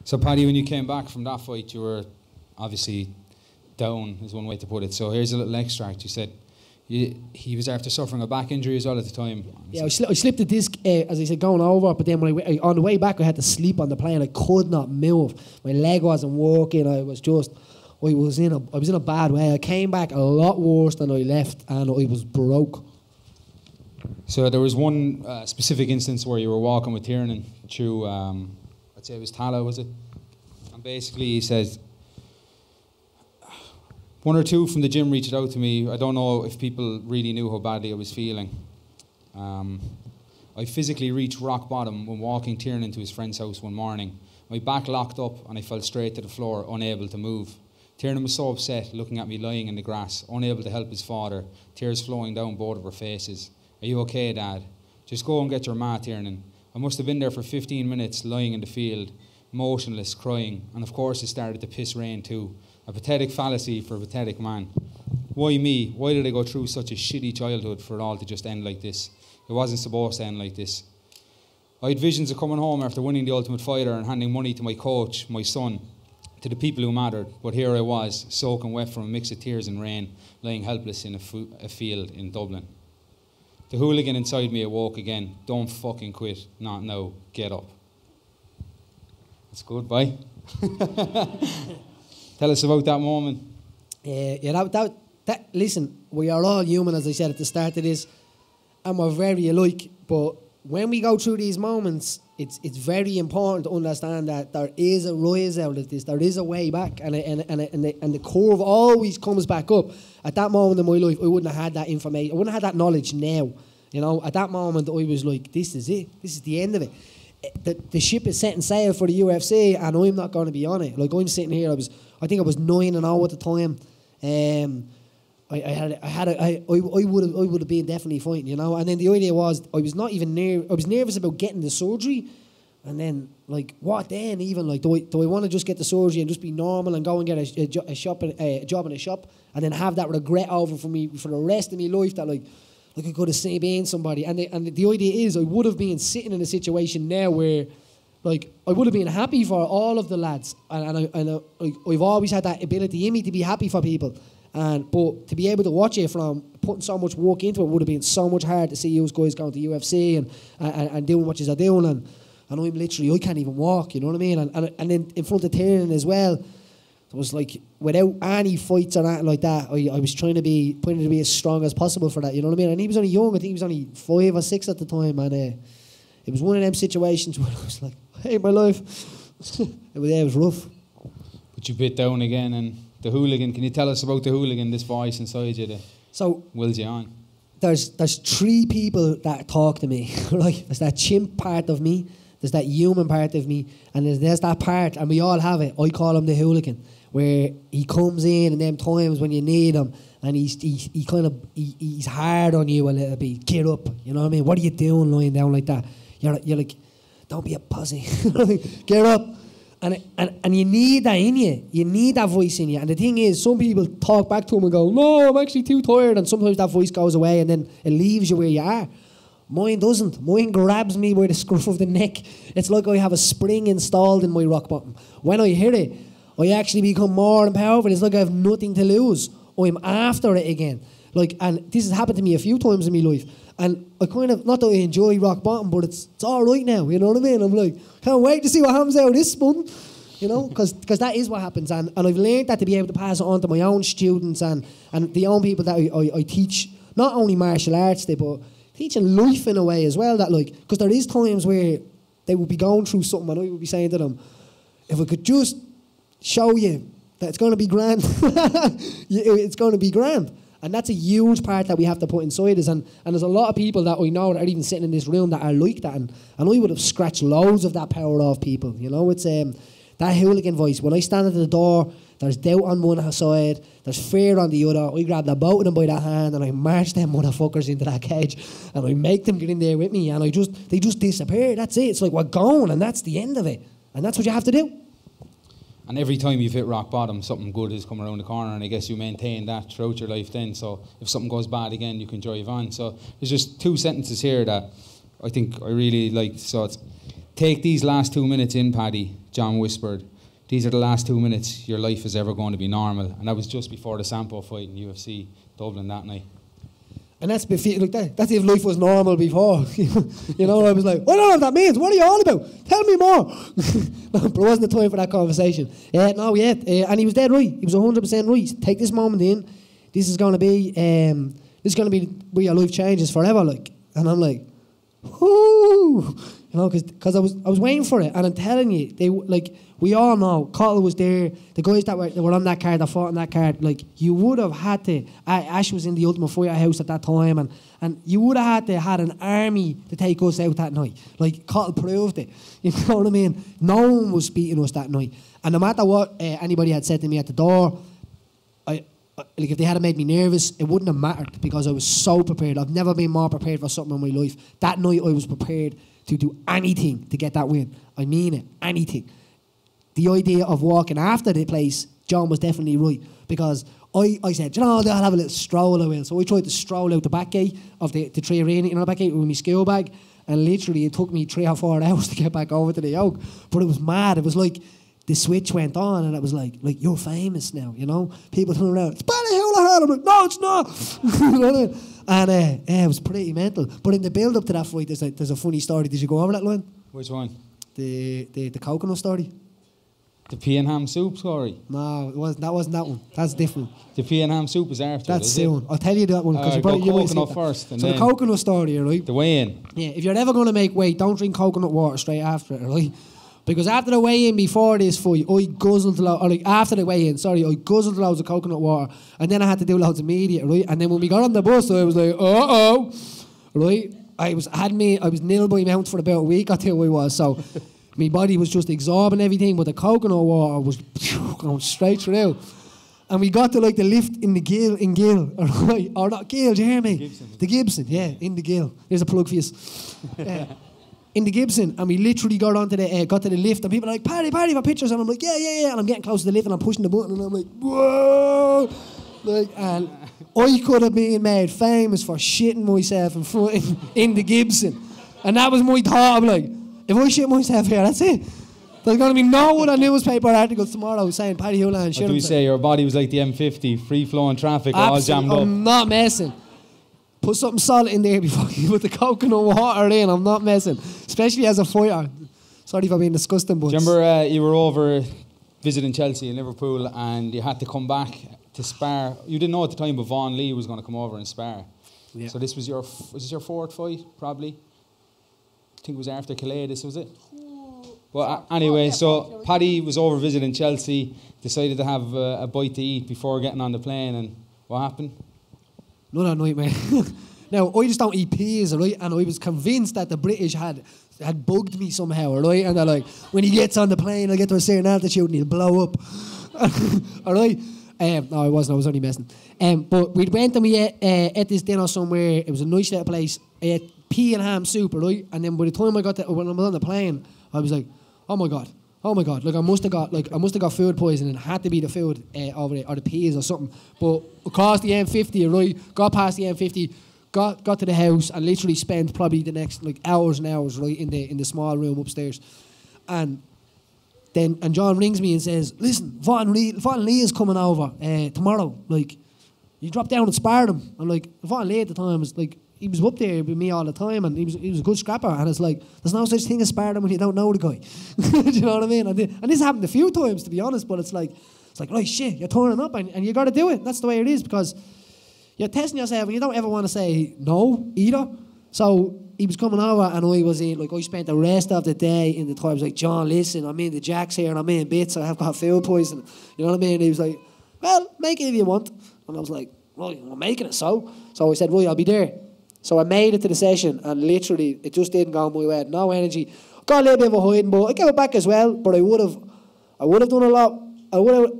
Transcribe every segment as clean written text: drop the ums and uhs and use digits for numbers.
So Paddy, when you came back from that fight, you were obviously down, is one way to put it. So here's a little extract. You said he was after suffering a back injury as well at the time. Yeah, I slipped the disc, as I said, going over, but then when on the way back I had to sleep on the plane. I could not move. My leg wasn't working. I was in a bad way. I came back a lot worse than I left, and I was broke. So there was one specific instance where you were walking with Tiernan through, I'd say it was Tala, was it? And basically he says, one or two from the gym reached out to me. I don't know if people really knew how badly I was feeling. I physically reached rock bottom when walking Tiernan to his friend's house one morning. My back locked up and I fell straight to the floor, unable to move. Tiernan was so upset, looking at me lying in the grass, unable to help his father, tears flowing down both of our faces. Are you okay, Dad? Just go and get your ma, Tiernan. I must have been there for 15 minutes, lying in the field, motionless, crying, and of course it started to piss rain too. A pathetic fallacy for a pathetic man. Why me? Why did I go through such a shitty childhood for it all to just end like this? It wasn't supposed to end like this. I had visions of coming home after winning the Ultimate Fighter and handing money to my coach, my son, to the people who mattered. But here I was, soaking wet from a mix of tears and rain, lying helpless in a field in Dublin. The hooligan inside me awoke again. Don't fucking quit. Not now. Get up. That's good, bye. Tell us about that moment. Listen, we are all human, as I said at the start of this, and we're very alike. But when we go through these moments, it's very important to understand that there is a rise out of this. There is a way back, and the curve always comes back up. At that moment in my life, I wouldn't have had that information. I wouldn't have had that knowledge now. You know, at that moment, I was like, this is it. This is the end of it. The ship is setting sail for the UFC, and I'm not going to be on it. Like, I'm sitting here. I think I was 9-0 at the time. I would have been definitely fighting, you know. And then the idea was, I was not even near. I was nervous about getting the surgery, and then like, what then? Even like, do I want to just get the surgery and just be normal and go and get a job in a shop, and then have that regret over for me for the rest of my life that like I could have been somebody. And the idea is, I would have been sitting in a situation now where, like, I would have been happy for all of the lads, and I've always had that ability in me to be happy for people. But to be able to watch it from putting so much work into it would have been so much hard to see you guys going to UFC and doing what you're doing, and I'm literally, I can't even walk, you know what I mean? And then in front of Tiernan as well, it was like, without any fights or anything like that, I was trying to be as strong as possible for that, you know what I mean? And he was only young. I think he was only 5 or 6 at the time, and it was one of them situations where I was like, I hate my life. it was rough. But you bit down again, and the hooligan. Can you tell us about the hooligan, this voice inside you that wills you on? There's 3 people that talk to me, right? There's that chimp part of me, there's that human part of me, and there's that part, and we all have it. I call him the hooligan, where he comes in them times when you need him, and he's hard on you a little bit. Get up, you know what I mean? What are you doing lying down like that? You're like, don't be a pussy. Get up. And you need that in you. You need that voice in you. And the thing is, some people talk back to him and go, no, I'm actually too tired. And sometimes that voice goes away and then it leaves you where you are. Mine doesn't. Mine grabs me by the scruff of the neck. It's like I have a spring installed in my rock bottom. When I hear it, I actually become more empowered. It's like I have nothing to lose. I'm after it again. Like, and this has happened to me a few times in my life. And I kind of, not that I enjoy rock bottom, but it's all right now, you know what I mean? I'm like, can't wait to see what happens out of this spun, you know, because that is what happens. And I've learned that to be able to pass it on to my own students and the young people that I teach, not only martial arts, but teaching life in a way as well. That, like, because there is times where they will be going through something and I would be saying to them, if I could just show you that it's going to be grand, it's going to be grand. And that's a huge part that we have to put inside us. And there's a lot of people that I know that are even sitting in this room that are like that. And I would have scratched loads of that power off people. You know, it's that hooligan voice. When I stand at the door, there's doubt on one side, there's fear on the other. I grab the both of them by the hand and I march them motherfuckers into that cage. And I make them get in there with me. And they just disappear. That's it. It's like, we're gone. And that's the end of it. And that's what you have to do. And every time you've hit rock bottom, something good has come around the corner, and I guess you maintain that throughout your life then. So if something goes bad again, you can drive on. So there's just 2 sentences here that I think I really like. So it's, Take these last 2 minutes in, Paddy, John whispered. These are the last 2 minutes your life is ever going to be normal. And that was just before the Sampo fight in UFC Dublin that night. And that's that's if life was normal before. You know, I was like, I don't know what that means. What are you all about? Tell me more. But it wasn't the time for that conversation. And he was dead right. He was 100% right. Take this moment in. This is going to be where your life changes forever. Like, and I'm like, whoo. You know, because I was waiting for it, and I'm telling you, we all know, Cottle was there, the guys that were on that card, that fought on that card, like, you would have had to, Ash was in the Ultimate Firehouse at that time, and you would have had to had an army to take us out that night. Like, Cottle proved it, you know what I mean? No one was beating us that night, and no matter what anybody had said to me at the door, if they had made me nervous, it wouldn't have mattered, because I was so prepared. I've never been more prepared for something in my life. That night I was prepared to do anything to get that win. I mean it, anything. The idea of walking after the place, John was definitely right, because I said, you know, I'll have a little stroll, I will. So I tried to stroll out the back gate of the Tree Arena, you know, the back gate with my school bag, and literally it took me 3 or 4 hours to get back over to the yoke. But it was mad. It was like the switch went on, and it was like you're famous now, you know? People turn around, it's Paddy Holohan. I'm like, no, it's not. You know what I mean? And it was pretty mental. But in the build-up to that fight, there's a funny story. Did you go over that line? Which one? The coconut story. The Pea and Ham soup story? No, that wasn't that one. That's different. The Pea and Ham soup is after. That's soon. I'll tell you that one, because you might see that. First. So the coconut story, right? The weigh-in. Yeah, if you're ever going to make weight, don't drink coconut water straight after it, right? Because after the weigh-in before this fight, I guzzled after the weigh-in, I guzzled loads of coconut water, and then I had to do loads of media, right? And then when we got on the bus, I was like, right? I was nil by mount for about a week or two. I was, so my body was just absorbing everything, but the coconut water was going straight through. And we got to like the lift in the Gill, right? Or not Gill, do you hear me? The Gibson, yeah, in the Gill. There's a plug for you. In the Gibson, and we literally got to the lift, and people are like, Paddy, for pictures, and I'm like, yeah, and I'm getting close to the lift, and I'm pushing the button, and I'm like, whoa, and I could have been made famous for shitting myself in the Gibson, and that was my thought. I'm like, if I shit myself here, that's it. There's going to be no other newspaper articles tomorrow saying Paddy Holohan shit. What do we say? Your body was like the M50, free flowing traffic, all jammed up. I'm not messing. Put something solid in there before you put the coconut water in. I'm not messing. Especially as a fighter. Sorry for being disgusting, but... Do you remember you were over visiting Chelsea in Liverpool and you had to come back to spar? You didn't know at the time, but Vaughan Lee was going to come over and spar. Yeah. So this was your fourth fight, probably? I think it was after Calais, this was it? Well, anyway, so Paddy was over visiting Chelsea, decided to have a bite to eat before getting on the plane, and what happened? Another nightmare. Now, I just don't eat peas, right? And I was convinced that the British had bugged me somehow, right? And they're like, when he gets on the plane, he'll get to a certain altitude and he'll blow up. All right? No, I wasn't. I was only messing. But we went and we ate this dinner somewhere. It was a nice little place. I ate pea and ham soup, right? And then by the time when I was on the plane, I was like, oh my god. Like I must have got food poisoning. It had to be the food over there, or the peas or something. But across the M50, right? Got past the M50, got to the house, and literally spent probably the next hours and hours, right, in the small room upstairs. And John rings me and says, "Listen, Vaughan Lee is coming over tomorrow. Like, you drop down and spar him." I'm like, Vaughan Lee at the time was like, he was up there with me all the time, and he was a good scrapper. And it's like, there's no such thing as sparring when you don't know the guy. Do you know what I mean? And this happened a few times, to be honest. But it's like, right, shit, you're turning up, and you got to do it. That's the way it is, because you're testing yourself, and you don't ever want to say no either. So he was coming over, and I was in. I spent the rest of the day in the toilet. I was like, John, listen, I'm in the jacks here, and I'm in bits. I have got food poisoning. You know what I mean? And he was like, well, make it if you want. And I was like, well, I'm making it so. So I said, right, I'll be there. So I made it to the session, and literally it just didn't go my way. No energy. Got a little bit of a hiding, but I gave it back as well. But I would have done a lot.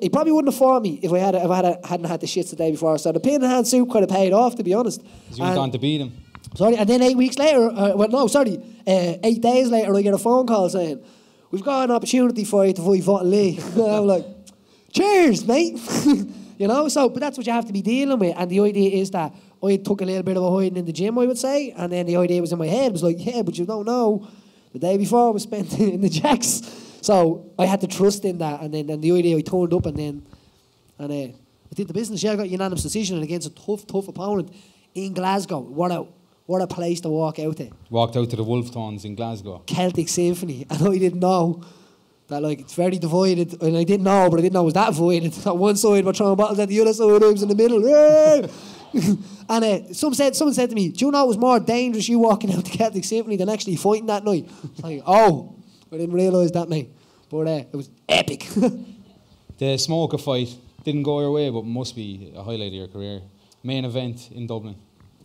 He probably wouldn't have fought me if I hadn't had the shits the day before. So the Pea and Ham soup could have paid off, to be honest. You went on to beat him. Sorry, and then 8 weeks later, 8 days later, I get a phone call saying, "We've got an opportunity for you to fight Vaughan Lee." And I'm like, "Cheers, mate." You know, but that's what you have to be dealing with. And the idea is that I took a little bit of a hiding in the gym, I would say, and then the idea was in my head, was like, yeah, but you don't know The day before was spent in the Jacks. So I had to trust in that, and then the idea I turned up and I did the business. Yeah, I got a unanimous decision and against a tough opponent in Glasgow. What a place to walk out to. Walked out to the Wolf Tones in Glasgow. Celtic Symphony, and I didn't know that like it's very divided, and I didn't know it was that divided. On one side we're throwing bottles, at the other side I was in the middle. And someone said to me, "Do you know it was more dangerous you walking out to Celtic Symphony than actually fighting that night?" Like, oh, I didn't realise that, mate. But it was epic. The Smoker fight didn't go your way, but must be a highlight of your career. Main event in Dublin.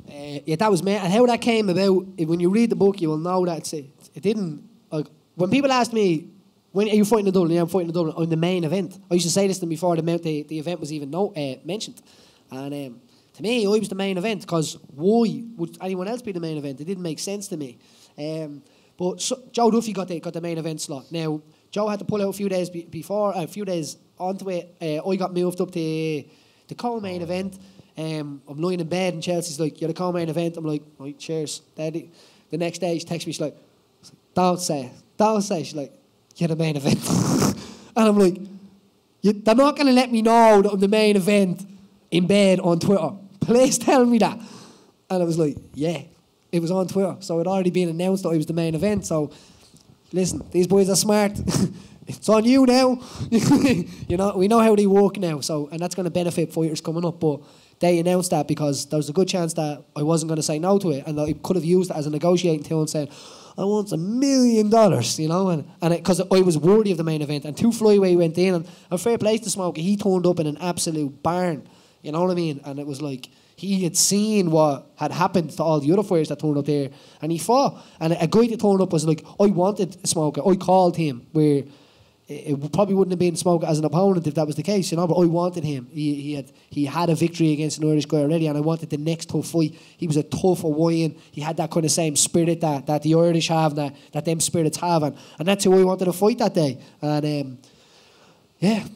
Yeah, that was main. And how that came about, when you read the book, you will know that it didn't. Like, when people ask me, "When are you fighting in Dublin?" "Yeah, I'm fighting in Dublin on the main event." I used to say this to them before the event was even mentioned. And to me, I was the main event, because why would anyone else be the main event? It didn't make sense to me. But Joe Duffy got the main event slot. Now, Joe had to pull out a few days a few days onto it. I got moved up to the co-main event. I'm lying in bed and Chelsea's like, "You're the co-main event." I'm like, "Right, cheers, Daddy." The next day she texts me, she's like, don't say. She's like, "You're the main event." And I'm like, they're not going to let me know that I'm the main event in bed on Twitter. Please tell me that. And I was like, yeah, it was on Twitter. So it had already been announced that I was the main event. So listen, these boys are smart. It's on you now. You know, we know how they work now. So, and that's going to benefit fighters coming up. But they announced that because there was a good chance that I wasn't going to say no to it, and I could have used it as a negotiating tool and said, "I want $1 million," you know, and because I was worthy of the main event. And 2 Flyway went in, and fair play to Smokey, he turned up in an absolute barn, you know what I mean? And it was like he had seen what had happened to all the other fighters that turned up there, and he fought. And a guy that turned up was like, I wanted Smokey, I called him, where it probably wouldn't have been Smoke as an opponent if that was the case, you know. But I wanted him. He had a victory against an Irish guy already, and I wanted the next tough fight. He was a tough Hawaiian. He had that kind of same spirit that the Irish have, that them spirits have, and that's who I wanted to fight that day. And yeah.